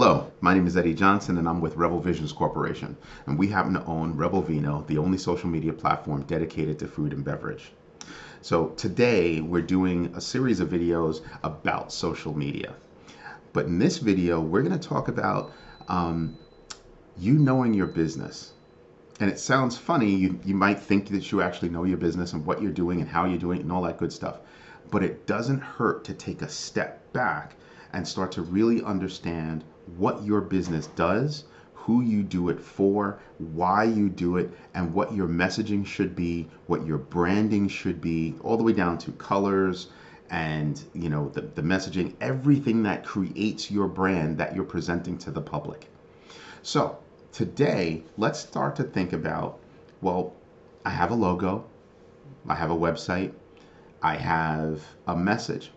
Hello, my name is Eddie Johnson and I'm with Rebel Visions Corporation, and we happen to own Rebel Vino, the only social media platform dedicated to food and beverage. So today we're doing a series of videos about social media. But in this video, we're going to talk about you knowing your business. And it sounds funny, you might think that you actually know your business and what you're doing and how you're doing it and all that good stuff. But it doesn't hurt to take a step back and start to really understand what your business does, who you do it for, why you do it, and what your messaging should be, what your branding should be, all the way down to colors and the messaging, everything that creates your brand that you're presenting to the public. So today, let's start to think about, well, I have a logo, I have a website, I have a message.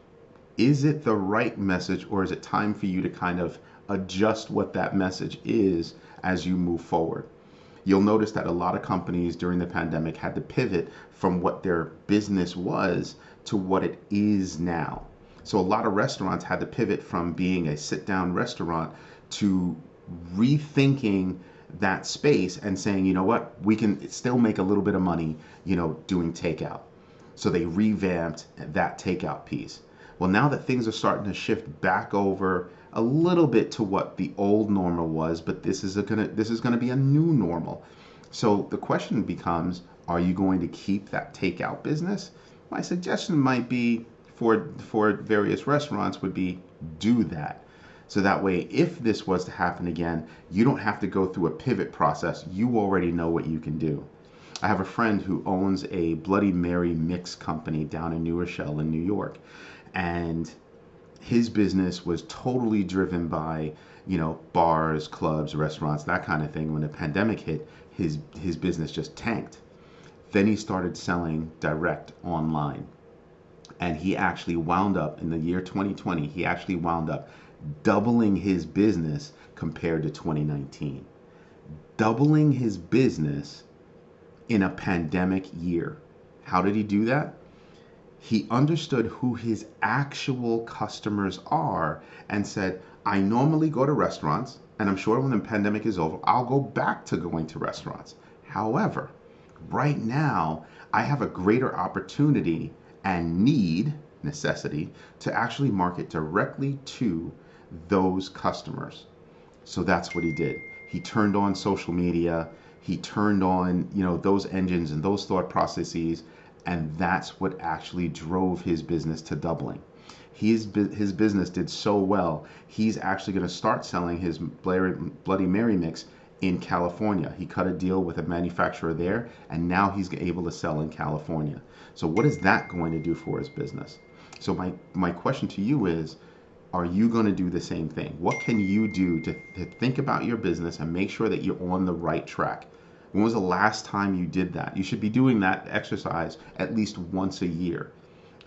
Is it the right message, or is it time for you to kind of adjust what that message is as you move forward? You'll notice that a lot of companies during the pandemic had to pivot from what their business was to what it is now. So a lot of restaurants had to pivot from being a sit-down restaurant to rethinking that space and saying, you know what, we can still make a little bit of money, doing takeout. So they revamped that takeout piece. Well, now that things are starting to shift back over a little bit to what the old normal was, but this is gonna be a new normal. So the question becomes, are you going to keep that takeout business? My suggestion might be for various restaurants would be do that. So that way, if this was to happen again, you don't have to go through a pivot process. You already know what you can do. I have a friend who owns a Bloody Mary mix company down in New Rochelle in New York. And his business was totally driven by, bars, clubs, restaurants, that kind of thing. When the pandemic hit, his business just tanked. Then he started selling direct online. And he actually wound up, in the year 2020, he actually wound up doubling his business compared to 2019. Doubling his business in a pandemic year. How did he do that? He understood who his actual customers are and said, I normally go to restaurants, and I'm sure when the pandemic is over, I'll go back to going to restaurants. However, right now, I have a greater opportunity and necessity, to actually market directly to those customers. So that's what he did. He turned on social media, he turned on, those engines and those thought processes, and that's what actually drove his business to doubling. His business did so well, he's actually going to start selling his Bloody Mary mix in California. He cut a deal with a manufacturer there, and now he's able to sell in California. So what is that going to do for his business? So my question to you is, are you going to do the same thing? What can you do to think about your business and make sure that you're on the right track? When was the last time you did that? You should be doing that exercise at least once a year.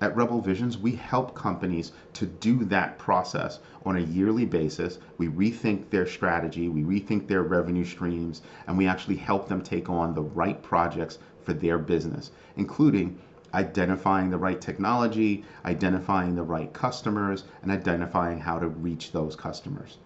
At Rebel Visions, we help companies to do that process on a yearly basis. We rethink their strategy, we rethink their revenue streams, and we actually help them take on the right projects for their business, including identifying the right technology, identifying the right customers, and identifying how to reach those customers.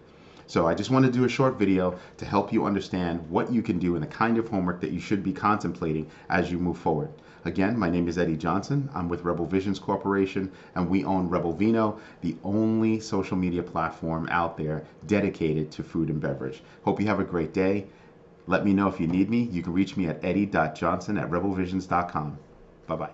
So I just want to do a short video to help you understand what you can do and the kind of homework that you should be contemplating as you move forward. Again, my name is Eddie Johnson. I'm with Rebel Visions Corporation, and we own Rebel Vino, the only social media platform out there dedicated to food and beverage. Hope you have a great day. Let me know if you need me. You can reach me at eddie.johnson@rebelvisions.com. Bye-bye.